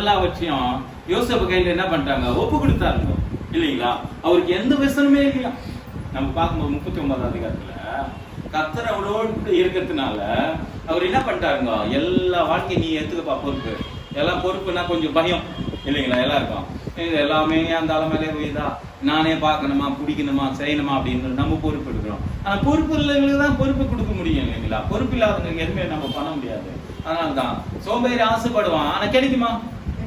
எல்லாவற்றையும் யோசேப்பு கையில என்ன பண்ணிட்டாங்க, ஒப்பு கொடுத்தாருங்க இல்லைங்களா. அவருக்கு எந்த விசனமே இல்லையா. நம்ம பார்க்கும்போது 39ஆம் அதிகாரத்துல கர்த்தர் அவளோடு இருக்கிறதுனால அவர் என்ன பண்ணிட்டாருங்க, எல்லா வாழ்க்கையை நீ எடுத்துக்கப்பா பொறுப்பு. எல்லாம் பொறுப்புனா கொஞ்சம் பயம் இல்லைங்களா எல்லாருக்கும். எல்லாமே அந்த அளமையிலே போய்தா நானே பார்க்கணுமா, பிடிக்கணுமா, செய்யணுமா அப்படின்னு நம்ம பொறுப்பு எடுக்கிறோம். ஆனா பொறுப்பு இல்லைங்களுக்கு தான் பொறுப்பு கொடுக்க முடியும் இல்லைங்களா. பொறுப்பு இல்லாதவங்க எதுவுமே நம்ம பண்ண முடியாது. அதனால்தான் சோம்பேறி ஆசைப்படுவான், ஆனா கிடைக்குமா,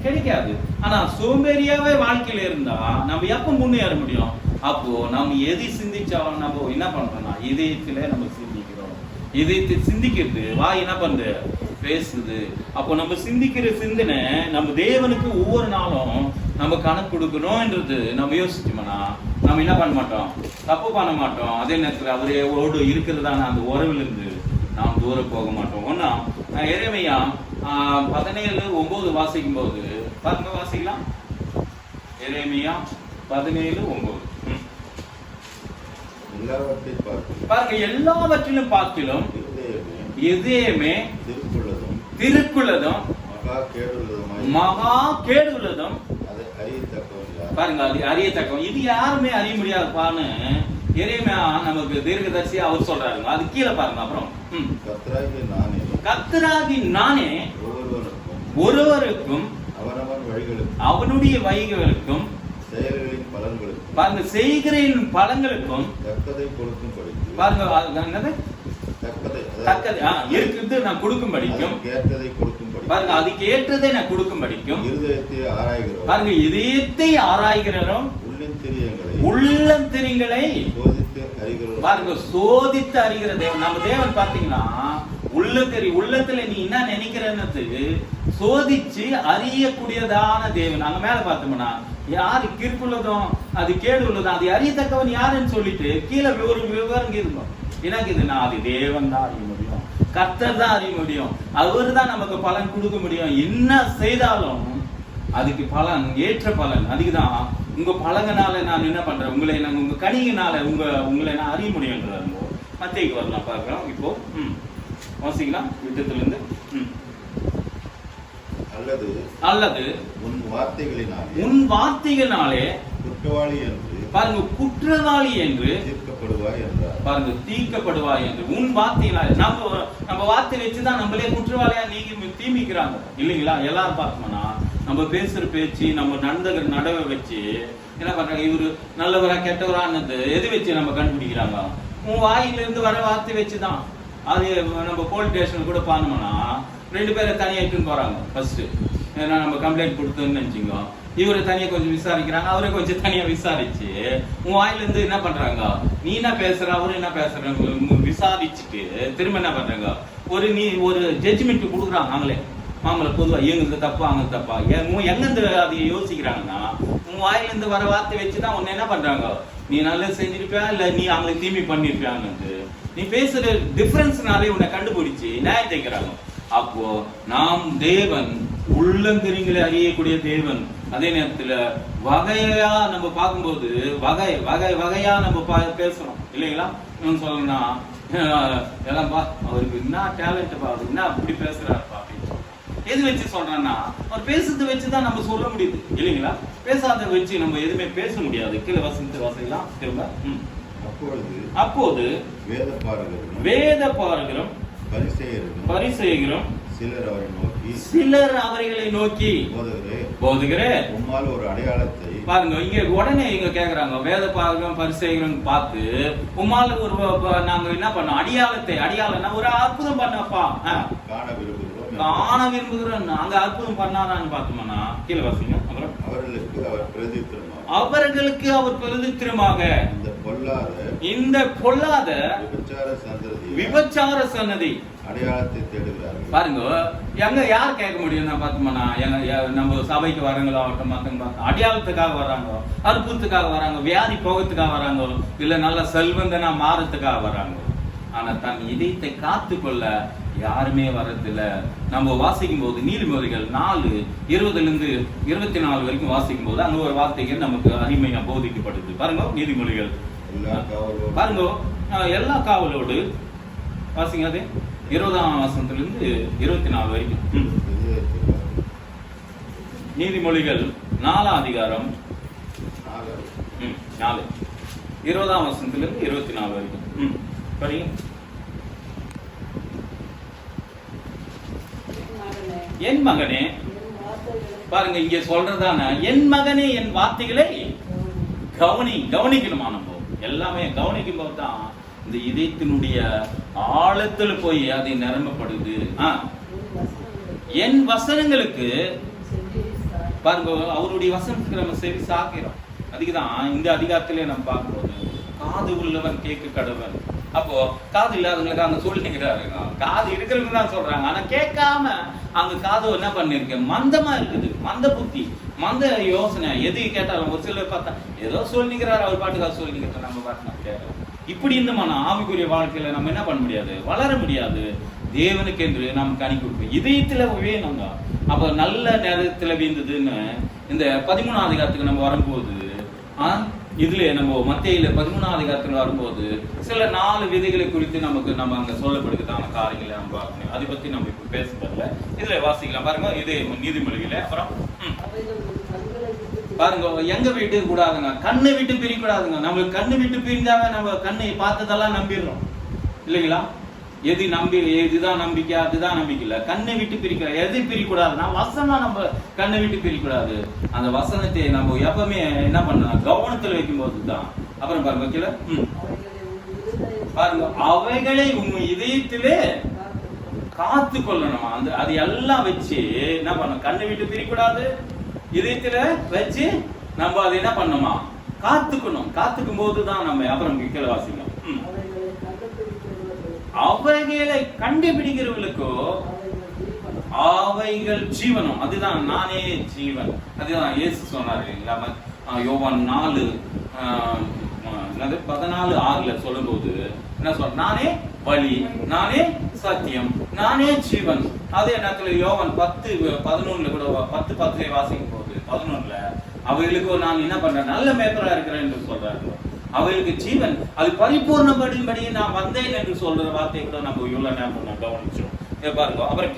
கிடைக்காது. ஆனா சோம்பேறியாவே வாழ்க்கையில இருந்தா நம்ம எப்ப முன்னேற முடியும். அப்போ நம்ம எதை சிந்திச்சாலும் நம்ம என்ன பண்றோம்னா இதயத்திலே நம்ம சிந்திக்கிறோம். இதயத்தை சிந்திக்கிறது வாய் என்ன பண்ணுது, பேசுது. அப்போ நம்ம சிந்திக்கிற சிந்தனை நம்ம தேவனுக்கு ஒவ்வொரு நாளும் நம்ம கணக்கு கொடுக்கணும்ன்றது நம்ம யோசிச்சோம்னா நம்ம என்ன பண்ண மாட்டோம், தப்பு பண்ண மாட்டோம். அதே நேரத்தில் அவரே ஓடு இருக்கிறதான அந்த உறவுல இருந்து நாம் தூரம் போக மாட்டோம். ஒன்னா எரேமியா 17:9 வாசிக்கும் போது பாருங்க, வாசிக்கலாம். எரேமியா 17:9 பாருங்க. எல்லாவற்றிலும் பார்க்கிலும் எதையுமே திருக்குள்ளதும் மகா கேடுள்ளதும் பாருங்க, அது அறியத்தக்கவன். இது யாருமே அறிய முடியாதுப்பான்னு எரேமியா நமக்கு தீர்க்கதரிசி அவர் சொல்றாருங்க. அது கீழே பாருங்க. அப்புறம் கர்த்தராகி நானே ஒருவருக்கும் அவனுடைய வழிகளுக்கும் பாருங்க செய்கிற பலன்களுக்கும் பாருங்க என்னது தக்கதை இருக்குது நான் கொடுக்கும் படிக்கும் பாருங்க, அதுக்கு ஏற்றதை நான் கொடுக்கும் படிக்கும் பாருங்க, இதயத்தை ஆராய்கிறோம் உள்ளம் தெரிங்களை பாருங்க சோதித்து அறிகிற தேவன். நம்ம தேவன் பாத்தீங்கன்னா உள்ளத்துல நீ என்ன நினைக்கிறன்னு சோதிச்சு அறியக்கூடியதான தேவன். அங்க மேல பார்த்தோம்னா யாரு கிற்குள்ளதும் அது கேடு உள்ளதும் அது அறியத்தக்கவன் யாருன்னு சொல்லிட்டு கீழே ஒரு விவரம் இருக்கும். எனக்கு இதுனா அது தேவன் தான் அறிய முடியும், கர்த்தர் தான் அறிய முடியும், அவரு தான் நமக்கு பலன் கொடுக்க முடியும். என்ன செய்தாலும் அதுக்கு பலன் ஏற்ற பலன். அதுக்குதான் உங்க பழங்கனால நான் என்ன பண்றேன், உங்களை நாங்க உங்க கனியினால உங்களை நான் அறிய முடியும்ன்றாங்க. மத்தேயுக்கு வரலாம் பார்க்கலாம். இப்போ வாசிக்கலாம் யுத்தத்துல இருந்து. அல்லது உன் வார்த்தைகளினாலே குற்றவாளி என்று பாருங்க, குற்றவாளி என்று பாருங்க தீர்க்கப்படுவாய் என்று. உன் வார்த்தையினாலே நம்ம வார்த்தை வச்சுதான் நம்மளே குற்றவாளியா நீங்க தீமிக்கிறாங்க இல்லைங்களா. எல்லாரும் பார்த்தோம்னா நம்ம பேசுற பேச்சு நம்ம நடவை வச்சு என்ன பண்றாங்க, இவரு நல்லவரா கெட்டவரான்னு எது வச்சு நம்ம கண்டுபிடிக்கிறாங்க. உன் வாயிலிருந்து வர வார்த்தை வச்சுதான். அது நம்ம போலீஸ் ஸ்டேஷன் கூட பானோம்னா 2 பேரை தனியா இட்டுன்னு போறாங்க. ஃபர்ஸ்ட் ஏன்னா நம்ம கம்ப்ளைண்ட் கொடுத்தோம்னு நினைச்சிங்க, இவரை தனியா கொஞ்சம் விசாரிக்கிறாங்க, அவரை கொஞ்சம் தனியா விசாரிச்சு உன் வாயில இருந்து என்ன பண்றாங்க, நீ என்ன பேசுற அவரு என்ன பேசுறாங்க விசாரிச்சுட்டு திரும்ப என்ன பண்றாங்க, ஒரு ஜட்ஜ்மெண்ட் கொடுக்குறாங்க. அவங்கள பொதுவா இவங்களுக்கு தப்பா அவங்க தப்பா எங்கிருந்து அதை யோசிக்கிறாங்கன்னா உன் வாயில இருந்து வர வார்த்தை வச்சுதான் உன்னை என்ன பண்றாங்க, நீ நல்லா செஞ்சிருப்பியா இல்ல நீ அவங்களை தீமை பண்ணிருப்பியான்னு நீ பேசுற டிஃபரன்ஸ்னாலே உன்னை கண்டுபிடிச்சு நியாயம் தேய்க்கிறாங்க. அப்போ நாம் தேவன் உள்ளந்தெரிங்களை அறியக்கூடிய தேவன். அதே நேரத்துல வகையா நம்ம பார்க்கும்போது வகையா நம்ம பேசுறோம் இல்லைங்களா. சொல்லணும்னா எல்லாம் அவருக்கு என்ன டேலண்ட் பா, அவருக்கு என்ன அப்படி பேசுறாருப்பா அப்படின்னு எது வச்சு சொல்றேன்னா அவர் பேசுறத வச்சுதான் நம்ம சொல்ல முடியுது இல்லைங்களா. பேசாத வச்சு நம்ம எதுவுமே பேச முடியாது. கீழே வசைலாம் திரும்ப. அப்போது வேத பாரகரும் பரிசேயரும் சிலர் அவர்களை நோக்கி போதுகிறே உம்மால் ஒரு அடையாளத்தை பாருங்க. இங்க உடனே இங்க கேக்குறாங்க, வேத பாரகரும் பரிசேயரும் பார்த்து உம்மால் ஒரு நாங்க என்ன பண்ணோம், அடையாளம்னா ஒரு அற்புதம் பண்ணப்பா காண விரும்புகிறோம். அங்க அற்புதம் பண்ணாரான்னு பார்த்தோம்னா கீழே வாசிங்க. அப்புறம் அவர்களுக்கு அவர் பிரதித்திரமாக இந்த பொல்லாத விபச்சார சன்னதி அடையாளத்தை தேடுகிறார்கள். பாருங்க, எங்க யார் கேட்க முடியும் பார்த்தோம்னா நம்ம சபைக்கு வரவங்களாகட்டும் மத்தவங்க அடையாளத்துக்காக வர்றாங்க, அற்புதத்துக்காக வராங்க, வியாதி போகத்துக்காக வராங்க, இல்ல நல்ல செல்வந்தனா மாறத்துக்காக வராங்க. ஆனா தன் இதயத்தை காத்து கொள்ள யாருமே வர்றதில்ல. நம்ம வாசிக்கும் போது நீதிமொழிகள் 4:20-24 வரைக்கும் வாசிக்கும் போது அங்க ஒரு வார்த்தைகள் நமக்கு அருமையா போதிக்கப்படுது. பாருங்க நீதிமொழிகள் பாருங்க, எல்லா காவலோடு வாசிங்க. அது 20ஆம் வசனத்திலிருந்து 24 வரைக்கும். நீதிமொழிகள் 4ஆம் அதிகாரம் 4 20ஆம் வசனத்திலிருந்து 24 வரைக்கும் படிங்க. என் மகனே, பாருங்க இங்க சொல்றதான என் மகனே என் வார்த்தைகளை கவனிக்கணுமா? நம்ம எல்லாமே கவனிக்கும் போது தான் இந்த இதயத்தினுடைய ஆழத்துல போய் அதை நிரம்பப்படுது. என் வசனங்களுக்கு பாருங்க, அவருடைய வசனத்துக்கு நம்ம செவி சாக்கிறோம். அதுக்குதான் இந்த அதிகாரத்திலே நம்ம பார்க்கும்போது காது உள்ளவன் கேட்க கடவன். அப்போ காது இல்லாதவங்களுக்கு அங்க சொல்லிக்கிறாருங்க, காது இருக்கிறவங்க தான் சொல்றாங்க. ஆனா கேட்காம அங்க காது என்ன பண்ணிருக்கு, மந்தமா இருக்குது, மந்த புத்தி, மந்த யோசனை. எது கேட்டாலும் ஒரு சிலர் பார்த்தா ஏதோ சொல்லிக்கிறாரு, அவர் பாட்டுக்காக சொல்லிக்கிற நம்ம பாட்டு நம்ம கேட்கலாம். இப்படி இருந்தோம்னா ஆவிக்குரிய வாழ்க்கையில நம்ம என்ன பண்ண முடியாது, வளர முடியாது. தேவனுக்கு என்று நாம் கனி கொடுப்போம். இதயத்துல வேணுங்க. அப்ப நல்ல நேரத்துல வீழ்ந்ததுன்னு இந்த 13ஆம் அதிகாரத்துக்கு நம்ம வரும்போது இதுல நம்ம மத்தேயில 13ஆம் அதிகாரத்துல வரும்போது சில 4 விதைகளை குறித்து நம்ம அங்க சொல்லப்படுகிறதான காரியங்களை நம்ம பார்க்கணும். அதை பத்தி நம்ம இப்ப பேசுறதுல இதுல வாசிக்கலாம். பாருங்க, இது நீதிமொழிகள. அப்புறம் பாருங்க, எங்க விட்டு கூடாதுங்க, கண்ணை விட்டு பிரிய கூடாதுங்க. நம்மளுக்கு கண்ணு விட்டு பிரிஞ்சாவே நம்ம கண்ணை பார்த்ததெல்லாம் நம்பிடுறோம் இல்லைங்களா? எது இதுதான் நம்பிக்கை, அதுதான் நம்பிக்கை இல்ல. கண்ணை விட்டு பிரிக்க எது பிரிக்கூடாதுன்னா வசனம் நம்ம கண்ணை விட்டு பிரிக்கூடாது. அந்த வசனத்தை நம்ம எப்பவுமே என்ன பண்ணணும், கவனத்துல வைக்கும் போதுதான். அப்புறம் பாருங்க கீழே பாருங்க, அவைகளை உங்க இதயத்திலே காத்து கொள்ளணும். அந்த அது எல்லாம் வச்சு என்ன பண்ணணும், கண்ணை விட்டு பிரிக்கூடாது, இதயத்துல வச்சு நம்ம அதை என்ன பண்ணணுமா, காத்துக்கணும். காத்துக்கும் போதுதான் நம்ம. அப்புறம் கீழே வாசிக்கலாம். அவைகளை கண்டுபிடிக்கிறவர்களுக்கோ அவைகள் ஜீவனம். அதுதான் நானே ஜீவன். அதுதான் இயேசு சொன்னாரு. யோவான் 4:14 சொல்லும் போது என்ன சொல்ற, நானே வழி, நானே சத்தியம், நானே ஜீவன். அதே நேரத்துல யோவான் 10:11 கூட 10:10 வாசிக்கும் போது 11 அவைகளுக்கு நான் என்ன பண்றேன், நல்ல மேய்ப்பரா இருக்கிறேன் என்று சொல்றாரு. அவைகளுக்கு ஜீவன், அது பரிபூர்ணப்படும்படி நான் வந்தேன் என்று சொல்ற வார்த்தையை கூட நம்ம இவ்வளவு நேரம் கவனிச்சோம். பாருங்க, அப்புறம்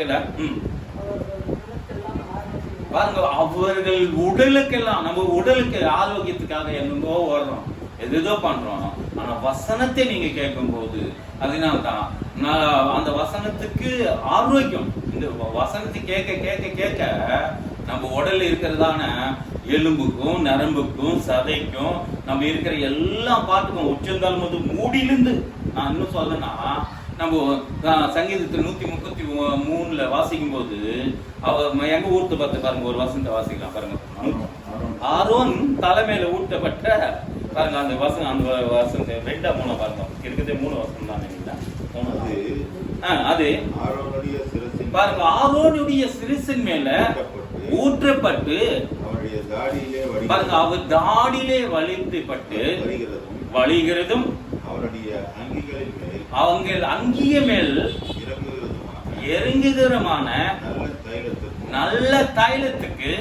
பாருங்க, அவர்கள் உடலுக்கெல்லாம், நம்ம உடலுக்கு ஆரோக்கியத்துக்காக என்னங்கோ ஓடுறோம், எதோ பண்றோம். ஆனா வசனத்தை நீங்க கேட்கும் போது அதனால்தான் அந்த வசனத்துக்கு ஆரோக்கியம். இந்த வசனத்தை கேட்க கேட்க கேட்க நம்ம உடல்ல இருக்கிறதான எலும்புக்கும் நரம்புக்கும் சதைக்கும் நம்ம இருக்கிற எல்லா பாட்டுக்கும் உச்சந்தால் போது மூடிலிருந்து, நான் இன்னும் சொல்லனா, நம்ம சங்கீதத்தில் 133 வாசிக்கும் போது எங்க ஊர்த்து பார்த்து பாருங்க, ஒரு வசனத்தை வாசிக்கலாம் பாருங்க. ஆரோன் தலைமையில ஊட்டப்பட்ட பாருங்க அந்த வசனம், அந்த வசனத்தை 2-3 பாருங்க, இருக்கிறதே 3 வசனம் தான் நினைக்கிறேன். அது பாருங்க, ஆரோனுடைய சிரசின் மேல ஊற்றப்பட்டு பாருங்க, அவர் தாடியிலே வலித்துப்பட்டு வலிகிறதும் அவங்க அங்கிய மேல் இறங்குகிறமான நல்ல தைலத்துக்கு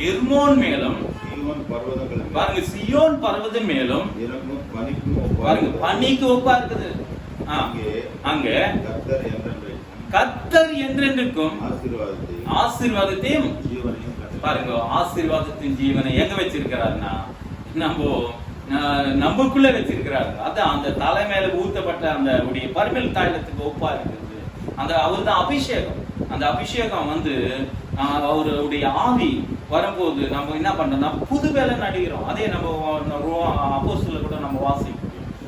எர்மோன் மேலும் பாருங்க, சியோன் பர்வதம் மேலும் பாருங்க பனிக்கு ஒப்பா இருக்குது. அங்க கர்த்தர் என்றென்றைக்கும் ஆசீர்வாதத்தையும் பாருங்க, ஆசீர்வாதத்தின் ஜீவனை எங்க வச்சிருக்கிறாருன்னா நம்மக்குள்ள வச்சிருக்கிறாரு. அதான் அந்த தலை மேல ஊத்தப்பட்ட அந்த பரிமள தைலத்துக்கு ஒப்பா இருக்குது. அந்த அவர் தான் அபிஷேகம். அந்த அபிஷேகம் அவருடைய ஆவி வரும்போது நம்ம என்ன பண்றோம்னா புது வேலை நடிக்கிறோம். அதே நம்ம அப்போஸ்தலர்ல கூட நம்ம வாசிக்கிறோம்.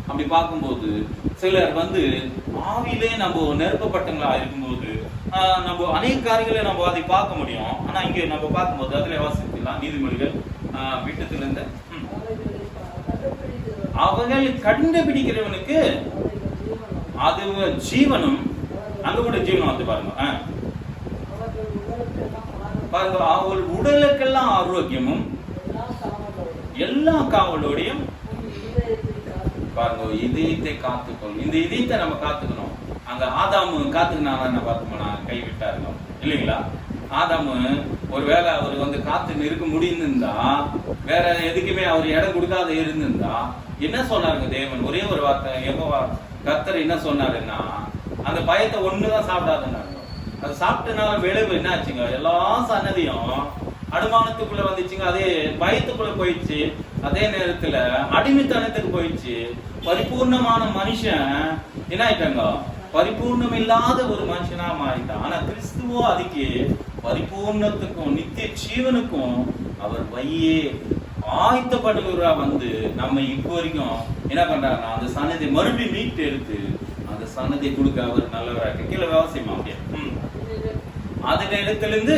அப்படி பார்க்கும்போது சிலர் ஆவிலே நம்ம நெருப்பப்பட்டங்களா இருக்கும்போது நம்ம அநேக காரியங்களை நம்ம அதை பார்க்க முடியும். ஆனா இங்க நம்ம பார்க்கும்போது அதுல வாசிக்கலாம். நீதிமொழிகள் வீட்டத்துல இருந்து அவர்கள் கண்டுபிடிக்கிறவனுக்கு அது ஜீவனும், அங்க கூட ஜீவனம் பாருங்க. பாருங்க, அவள் உடலுக்கெல்லாம் ஆரோக்கியமும் எல்லா காவலோடையும் பாருங்க இதயத்தை காத்துக்கணும். இந்த இதயத்தை நம்ம காத்துக்கணும். அங்க ஆதாமு காத்துக்கினாங்க, என்ன பார்த்தோம்னா கைவிட்டாருங்க இல்லைங்களா? ஆதாமு ஒருவேளை அவர் காத்து நிற்க முடியிருந்தா, வேற எதுக்குமே அவர் இடம் கொடுக்காத இருந்திருந்தா என்ன சொன்னாருங்க தேவன்? ஒரே ஒரு வார்த்தை, யெகோவா கர்த்தர் என்ன சொன்னாருன்னா, அந்த பயத்தை ஒண்ணுதான் சாப்பிடாதுன்னாரு. அது சாப்பிட்டனால விளைவு என்ன ஆச்சுங்க, எல்லா சன்னதியும் அனுமானத்துக்குள்ள வந்துச்சுங்க. அதே பயத்துக்குள்ள போயிடுச்சு. அதே நேரத்துல அடிமைத்தனத்துக்கு போயிடுச்சு. பரிபூர்ணமான மனுஷன் என்ன ஆயிட்டாங்க, பரிபூர்ணம் இல்லாத ஒரு மனுஷனா மாறிட்டான். ஆனா கிறிஸ்துவோ அதுக்கு பரிபூர்ணத்துக்கும் நித்திய ஜீவனுக்கும் அவர் வழியே ஆயத்தப்படுகிறவரா வந்து நம்ம இப்போ வரைக்கும் என்ன பண்றாருன்னா அந்த சன்னதி மறுபடியும் மீட்டு எடுத்து அந்த சன்னதி கொடுக்க அவர் நல்லவராக கீழே விவசாயமா அப்படியே அது இடத்துல இருந்து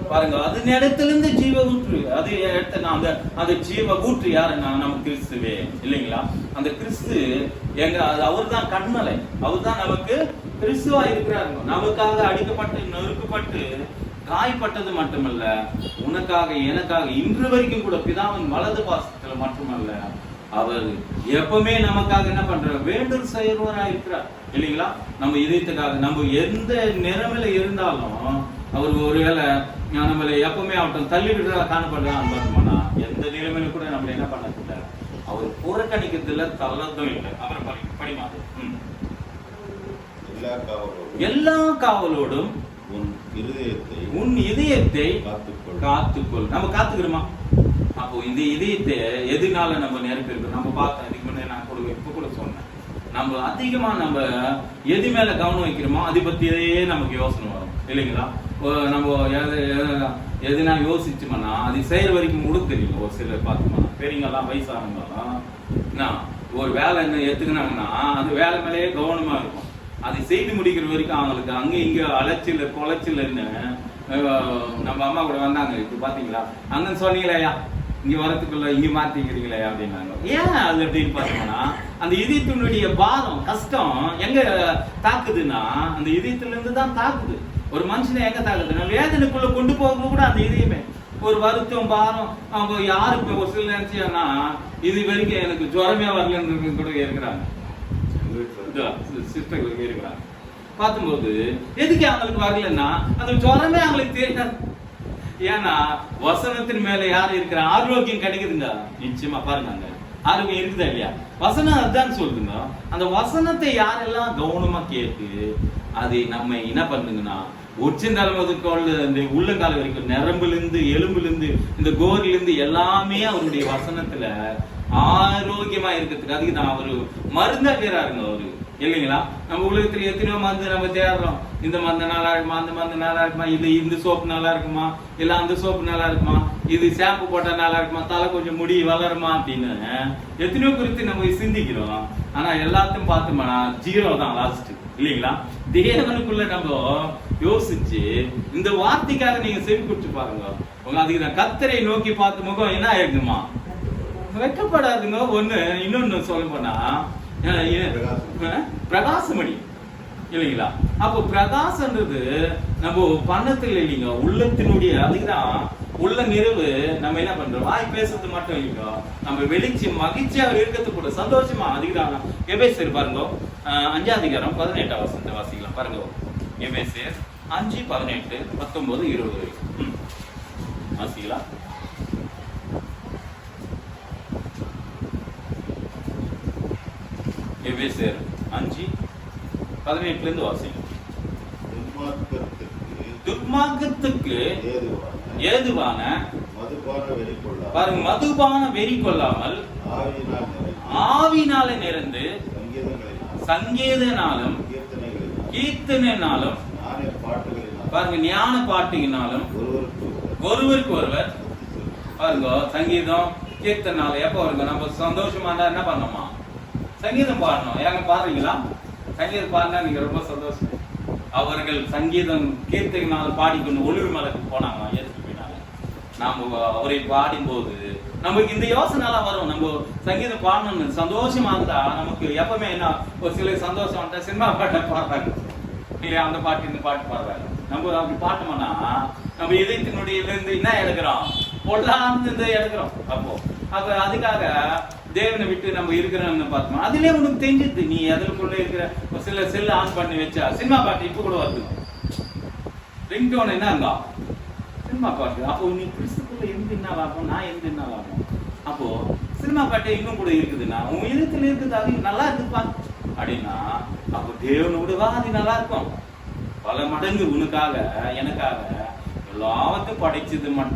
பாருங்க, அது இடத்துல இருந்து ஜீவ ஊற்று. அது இடத்துல அந்த ஜீவ ஊற்று யாருன்னா நம்ம கிறிஸ்துவே இல்லைங்களா? அந்த கிறிஸ்து எங்க, அது அவர் தான் கண்மலை. அவர் தான் நமக்கு கிறிஸ்துவா இருக்கிறாருங்க. நமக்காக அடிக்கப்பட்டு நொறுக்கப்பட்டு காயப்பட்டது மட்டுமல்ல, உனக்காக எனக்காக இன்று வரைக்கும் கூட பிதாவின் வலது பாசத்துல மட்டுமல்ல, அவர் எப்பவுமே நமக்காக என்ன பண்றார், வேண்டல் செய்யறவராக இருக்கிறார் இல்லைங்களா? நம்ம இதயத்துக்காக நம்ம எந்த நிலைமையில இருந்தாலும் அவர் ஒருவேளை நம்மளை எப்பவுமே அவர்கிட்ட தள்ளி விடுறதா காணப்படுறான் பார்த்தோம்னா, எந்த நிலைமையில கூட நம்மள என்ன பண்ணதில்லை, அவர் புறக்கணிக்கிறதுல தள்ளதும் இல்லை. அப்புறம் படிமாது எல்லா காவலோடும் உன் இதயத்தை காத்துக்கொள். நம்ம காத்துக்கிறோமா? அப்போ இந்த இதயத்தை எதுனால நம்ம நிரப்பிருக்கோம்? நம்ம பார்த்தோம் இதுக்கு முன்னாடி, நான் கூட இப்ப கூட சொன்னேன், நம்ம அதிகமா நம்ம எது மேல கவனம் வைக்கிறோமோ அதை பத்தியே நமக்கு யோசனை வரும் இல்லைங்களா? நம்ம எதுனா யோசிச்சோம்னா அது செய்யற வரைக்கும் கூட தெரியும். ஒரு சிலர் பார்த்தோம்னா பெரியவங்கெல்லாம் வயசானவங்கலாம் ஒரு வேலை என்ன எடுத்துக்கினாங்கன்னா அந்த வேலை மேலேயே கவனமா இருக்கும். அதை செய்து முடிக்கிற வரைக்கும் அவங்களுக்கு அங்கே இங்க அலைச்சல் குலைச்சல்னு. நம்ம அம்மா கூட வந்தாங்க, இப்ப பாத்தீங்களா அங்கன்னு சொன்னீங்களா, இங்க வரத்துக்குள்ள இங்க மாத்திக்கிறீங்களே அப்படின்னாங்க. ஏன் அது அப்படின்னு பார்த்தோம்னா, அந்த இதயத்தினுடைய பாரம் கஷ்டம் எங்க தாக்குதுன்னா அந்த இதயத்துல இருந்து தான் தாக்குது. ஒரு மனுஷனை எங்க தாக்குதுன்னா வேதனைக்குள்ள கொண்டு போக கூட அந்த இதயமே ஒரு வருத்தம் பாரம். அவங்க யாருக்கு ஒரு சில நினைச்சியானா இது வரைக்கும் எனக்கு ஜுரமே வரலன்னு கூட இருக்கிறாங்க, சிஸ்டர்களுக்கு இருக்கிறாங்க. பார்க்கும்போது எதுக்கு அவங்களுக்கு வரலன்னா அந்த ஜுரமே அவங்களுக்கு தெரியாது. ஏன்னா வசனத்தின் மேல யார் இருக்கிற ஆரோக்கியம் கிடைக்குதுங்க. நிச்சயமா பாருங்க, ஆரோக்கியம் இருக்குதா இல்லையா? வசனம் அதுதான் சொல்லுங்க. அந்த வசனத்தை யாரெல்லாம் கவனமா கேட்டு அது நம்ம என்ன பண்ணுங்கன்னா உச்சந்தலை முதற்கொண்டு இந்த உள்ளங்கால வரைக்கும் நரம்புல இருந்து எலும்புல இருந்து இந்த கோரில இருந்து எல்லாமே அவருடைய வசனத்துல ஆரோக்கியமா இருக்கிறதுக்கு அதுக்கு நான் அவரு மருந்தா பேராருங்க அவரு இல்லைங்களா? நம்ம உலகத்துல எத்தனையோ மருந்து நம்ம தேடுறோம். இந்த மருந்து நல்லா இருக்குமா, அந்த மருந்து நல்லா இருக்குமா, இது இந்த சோப்பு நல்லா இருக்குமா, இல்ல அந்த சோப்பு நல்லா இருக்குமா, இது ஷாம்பு போட்டா நல்லா இருக்குமா, தலை கொஞ்சம் முடி வளருமா அப்படின்னு எத்தனையோ குறித்து நம்ம சிந்திக்கிறோம். ஆனா எல்லாத்தையும் பார்த்தோம்னா ஜீரோ தான் லாஸ்ட் இல்லைங்களா? தேவனுக்குள்ள நம்ம யோசிச்சு இந்த வார்த்தைக்காக நீங்க செவி கொடுத்து பாருங்க. அதுக்கு நான் கர்த்தரை நோக்கி பார்த்த முகம் என்ன ஆயிருக்குமா, வெட்கப்படாதுங்க. ஒண்ணு இன்னொன்னு சொல்ல போனா பிரகாசமணி இல்லைங்களா? அப்போ பிரகாசன்றது நம்ம பண்ணத்துல இல்லைங்க, உள்ளத்தினுடைய. அதுக்குதான் உள்ள நிறைவு. நம்ம என்ன பண்றோம், வாய் பேசுறது மட்டும் இல்லைங்க, நம்ம வெளிச்சு மகிழ்ச்சியா இருக்கிறது கூட சந்தோஷமா. அதுக்குதான் எபேசியர் பாருங்க 5:18 வாசிக்கலாம் பாருங்க. எபேசியர் 5:18, 19, 20 வாசிக்கலாம். எபேசியர் 5:18 வாசிங்க. துர்மார்க்கத்துக்கு ஏதுவான பாருங்க, மதுபான வெறி கொள்ளாமல் ஆவினால நிறைந்து சங்கீதனாலும் கீர்த்தனாலும் பாருங்க ஞான பாட்டுகினாலும் ஒருவருக்கு ஒருவர் பாருங்க சங்கீதம் கீர்த்தனால எப்ப வருங்க நம்ம சந்தோஷமா இருந்தா என்ன பண்ணோமா சங்கீதம் பாடணும். ஏங்க பாருங்களா, சங்கீதம் பாடினா நீங்க ரொம்ப சந்தோஷம். அவர்கள் சங்கீதம் கீர்த்தனால் பாடிக்கொண்டு ஒளிவு மலைக்கு போனாங்க. நாம அவரை பாடும்போது நமக்கு இந்த யோசனை எல்லாம் வரும். நம்ம சங்கீதம் பாடணும்னு சந்தோஷமா இருந்தா நமக்கு எப்பவுமே என்ன, ஒரு சில சந்தோஷம் சினிமா பாட்டை பாடுறாங்க இல்லையா, அந்த பாட்டு இந்த பாட்டு பாடுறாங்க. நம்ம அப்படி பாட்டோம்னா நம்ம இதயத்தினுடைய இருந்து என்ன எடுக்கிறோம், பொல்லாந்து எடுக்கிறோம். அப்ப அதுக்காக தேவனை விட்டு நம்ம இருக்கிறோம்னு பார்த்தோம். அதுலயே உனக்கு தெரிஞ்சுது நீ அதுக்குள்ள இருக்கிற சில செல்ல ஆன் பண்ணி வச்சா சினிமா பாட்டு இப்ப கூட வருது. ரிங்டோன் என்ன இருந்தா சினிமா பாட்டு. அப்போ நீ கிறிஸ்துக்குள்ள எந்த என்ன லாபம், நான் எந்த என்ன லாபம்? அப்போ சினிமா பாட்டு இன்னும் கூட இருக்குதுன்னா உன் இதயத்துல இருக்குது, அது நல்லா இருக்குப்பா அப்படின்னா அப்போ தேவனோட வா அது நல்லா இருக்கும். பல மடங்கு உனக்காக எனக்காக எல்லாத்தையும் படைச்சது மட்டும்